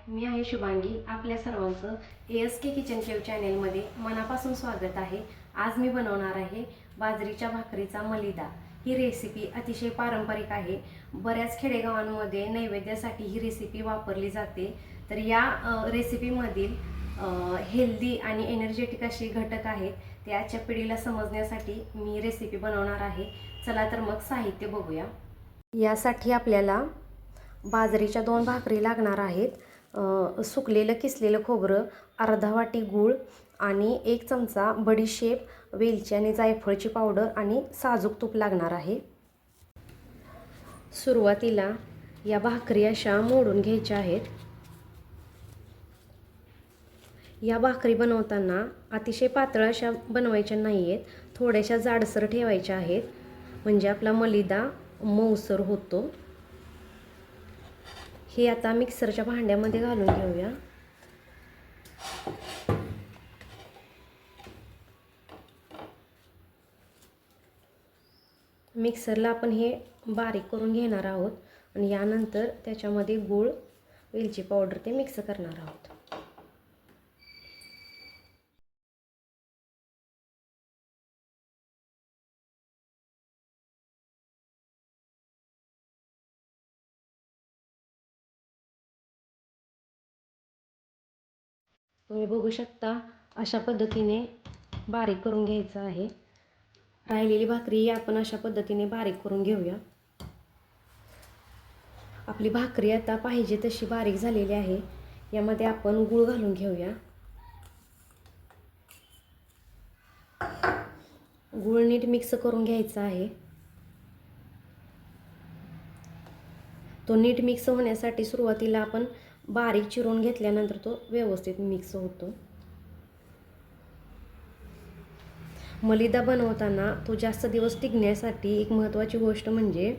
मी आहे शुभांगी. आपल्या सर्वांचं ASK किचन केव चॅनेलमध्ये मनापासून स्वागत आहे. आज मी बनवणार आहे बाजरीच्या भाकरीचा मलिदा. ही रेसिपी अतिशय पारंपरिक आहे. बऱ्याच खेडेगावांमध्ये नैवेद्यासाठी ही रेसिपी वापरली जाते. तर या रेसिपीमधील हेल्दी आणि एनर्जेटिक असे घटक आहेत ते आजच्या पिढीला समजण्यासाठी मी रेसिपी बनवणार आहे. चला तर मग साहित्य बघूया. यासाठी आपल्याला बाजरीच्या 2 भाकरी लागणार आहेत. सुकलेलं किसलेलं खोबरं, अर्धा वाटी गूळ आणि 1 चमचा बडीशेप, वेलची आणि जायफळची पावडर आणि साजूक तूप लागणार आहे. सुरुवातीला या भाकरी अशा मोडून घ्यायच्या आहेत. या भाकरी बनवताना अतिशय पातळ अशा बनवायच्या नाही आहेत, थोड्याशा जाडसर ठेवायच्या आहेत, म्हणजे आपला मलिदा मऊसर होतो. हे आता मिक्सरच्या भांड्यामध्ये घालून घेऊया. मिक्सरला आपण हे बारीक करून घेणार आहोत आणि यानंतर त्याच्यामध्ये गूळ, वेलची पावडर ते मिक्स करणार आहोत. तुम्ही बघू शकता अशा पद्धतीने बारीक करून घ्यायचं आहे. राहिलेली भाकरी आपण अशा पद्धतीने बारीक करून घेऊया. आपली भाकरी आता पाहिजे तशी बारीक झालेली आहे. यामध्ये आपण गूळ घालून घेऊया. गूळ नीट मिक्स करून घ्यायचा आहे. तो नीट मिक्स होण्यासाठी सुरुवातीला आपण बारीक चिरून घेतल्यानंतर तो व्यवस्थित मिक्स होतो. मलिदा बनवताना तो जास्त दिवस टिकण्यासाठी एक महत्त्वाची गोष्ट म्हणजे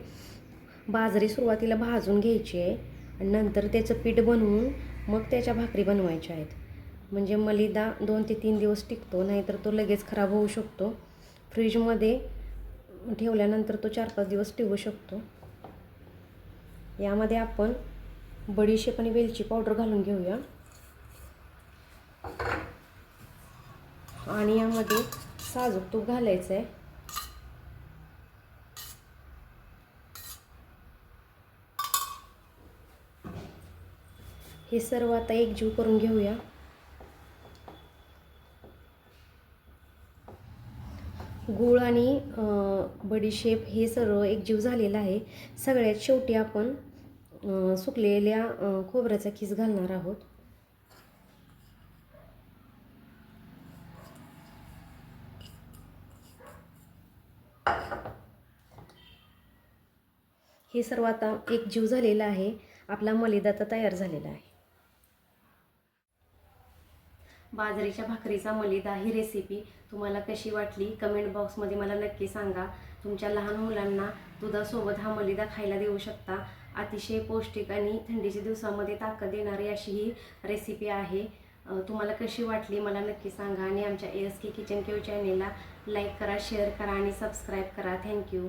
बाजरी सुरुवातीला भाजून घ्यायची आहे आणि नंतर त्याचं पीठ बनवून मग त्याच्या भाकरी बनवायच्या आहेत. म्हणजे मलिदा 2 ते 3 दिवस टिकतो, नाहीतर तो लगेच खराब होऊ शकतो. फ्रीजमध्ये ठेवल्यानंतर तो 4-5 दिवस टिकू शकतो. यामध्ये आपण बडीशेप आणि वेलची पावडर घालून घेऊया आणि यामध्ये साजूक तूप घालायचं आहे. हे सर्व आता एकजीव करून घेऊया. गूळ आणि बडीशेप हे सर्व एकजीव झालेलं आहे. सगळ्यात शेवटी आपण सुकलेल्या खोबऱ्याचा खीस घालणार आहोत. हे सर्व आता एकजीव झालेलं आहे. आपला मलिदा आता तयार झालेला आहे. बाजरीच्या भाकरीचा मलिदा ही रेसिपी तुम्हाला कशी वाटली कमेंट बॉक्समध्ये मला नक्की सांगा. तुमच्या लहान मुलांना दुधासोबत हा मलिदा खायला देऊ शकता. अतिशय पौष्टिक आणि थंडीच्या दिवसामध्ये ताकद देणारी अशी ही रेसिपी आहे. तुम्हाला कशी वाटली मला नक्की सांगा आणि आमच्या ASK किचन केव चॅनेलला लाईक करा, शेअर करा आणि सबस्क्राईब करा. थँक्यू.